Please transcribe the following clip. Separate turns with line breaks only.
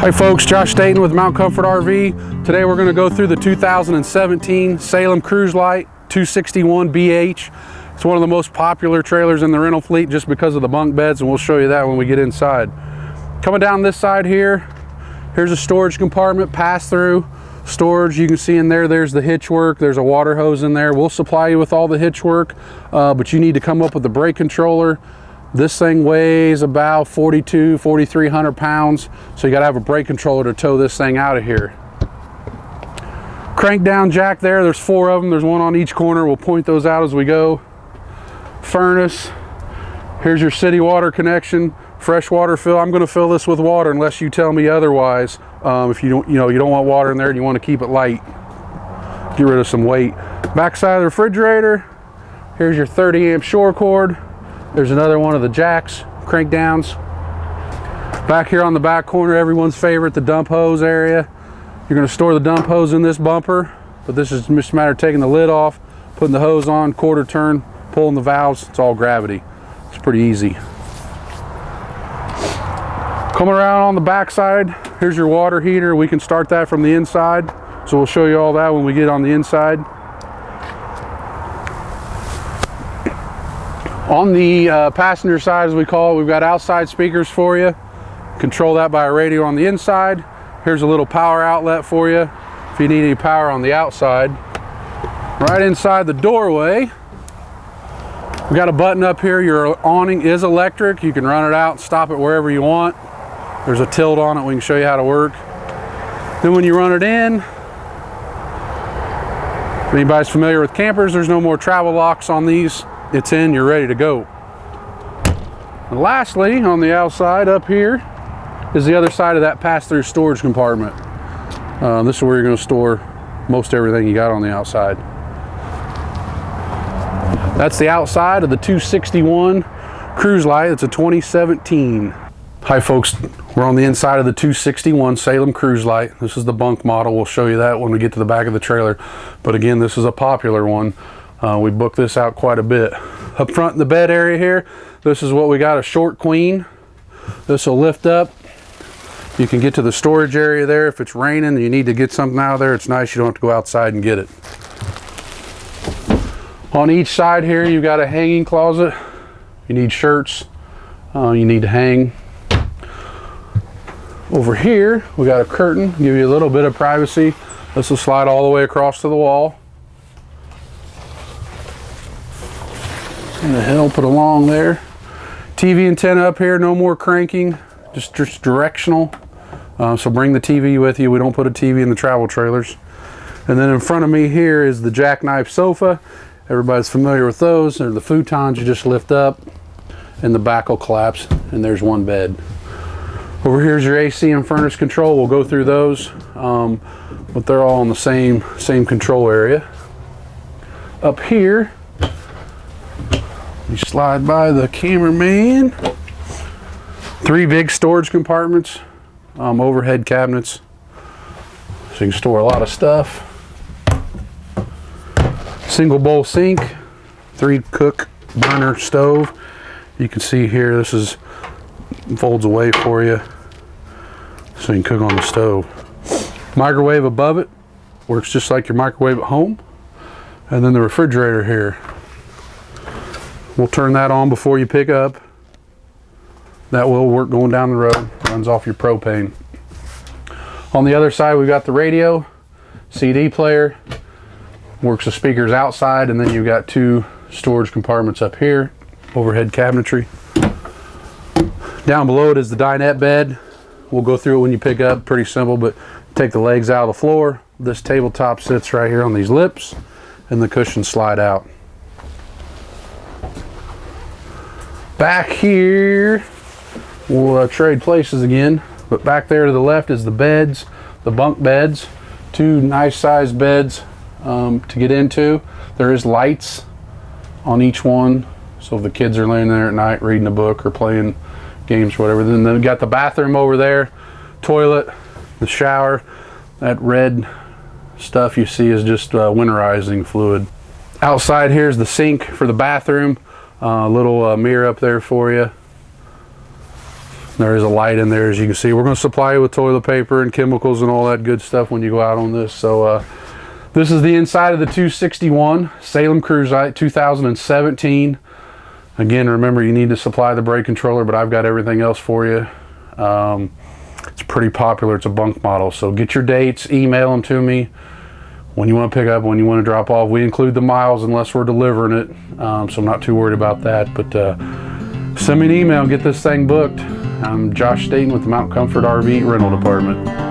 Hi folks, Josh Staten with Mount Comfort RV. Today we're going to go through the 2017 Salem Cruise Lite 261BH. It's one of the most popular trailers in the rental fleet just because of the bunk beds, and we'll show you that when we get inside. Coming down this side here, here's a storage compartment, pass-through storage. You can see in there, there's the hitch work. There's a water hose in there. We'll supply you with all the hitch work, but you need to come up with the brake controller. This thing weighs about 4,300 pounds, so you got to have a brake controller to tow this thing out of here. Crank down jack there, there's 4 of them. There's one on each corner. We'll point those out as we go. Furnace. Here's your city water connection. Fresh water fill. I'm going to fill this with water unless you tell me otherwise. If you don't want water in there and you want to keep it light, get rid of some weight. Back side of the refrigerator. Here's your 30 amp shore cord. There's another one of the jacks, crank downs. Back here on the back corner, everyone's favorite, the dump hose area. You're going to store the dump hose in this bumper, but this is just a matter of taking the lid off, putting the hose on, quarter turn, pulling the valves. It's all gravity. It's pretty easy. Coming around on the back side, here's your water heater. We can start that from the inside, so we'll show you all that when we get on the inside. On the passenger side, as we call it, we've got outside speakers for you. Control that by a radio on the inside. Here's a little power outlet for you if you need any power on the outside. Right inside the doorway, we got a button up here. Your awning is electric. You can run it out, stop it wherever you want. There's a tilt on it. We can show you how to work. Then when you run it in, if anybody's familiar with campers, there's no more travel locks on these. It's in, you're ready to go. And lastly, on the outside up here is the other side of that pass-through storage compartment. This is where you're going to store most everything you got on the outside. That's the outside of the 261 Cruise Lite. It's a 2017. Hi folks, we're on the inside of the 261 Salem Cruise Lite. This is the bunk model. We'll show you that when we get to the back of the trailer. But again, this is a popular one. We booked this out quite a bit. Up front in the bed area here, this is what we got, a short queen. This will lift up. You can get to the storage area there. If it's raining and you need to get something out of there, it's nice. You don't have to go outside and get it. On each side here, you've got a hanging closet. You need shirts. You need to hang. Over here, we got a curtain, give you a little bit of privacy. This will slide all the way across to the wall. And help it along there. TV antenna up here, no more cranking, just directional. So bring the TV with you. We don't put a TV in the travel trailers. And then in front of me here is the jackknife sofa. Everybody's familiar with those. They're the futons you just lift up and the back will collapse, and there's one bed. Over here is your AC and furnace control. We'll go through those, but they're all in the same control area. Up here, you slide by the cameraman. 3 big storage compartments, overhead cabinets, so you can store a lot of stuff. Single bowl sink, 3 cook burner stove. You can see here, this is folds away for you, so you can cook on the stove. Microwave above it, works just like your microwave at home. And then the refrigerator here. We'll turn that on before you pick up. That will work going down the road. Runs off your propane. On the other side, we've got the radio, CD player. Works the speakers outside, and then you've got 2 storage compartments up here. Overhead cabinetry. Down below it is the dinette bed. We'll go through it when you pick up. Pretty simple, but take the legs out of the floor. This tabletop sits right here on these lips, and the cushions slide out. Back here, we'll trade places again, but back there to the left is the beds, the bunk beds. 2 nice sized beds to get into. There is lights on each one, so if the kids are laying there at night reading a book or playing games or whatever. Then they've got the bathroom over there, toilet, the shower. That red stuff you see is just winterizing fluid. Outside here's the sink for the bathroom. Little mirror up there for you. There is a light in there, as you can see. We're going to supply you with toilet paper and chemicals and all that good stuff when you go out on this. So this is the inside of the 261 Salem Cruisite 2017. Again, remember, you need to supply the brake controller, but I've got everything else for you. It's pretty popular. It's a bunk model. So get your dates, email them to me when you want to pick up, when you want to drop off. We include the miles unless we're delivering it, so I'm not too worried about that. But send me an email and get this thing booked. I'm Josh Staten with the Mount Comfort RV Rental Department.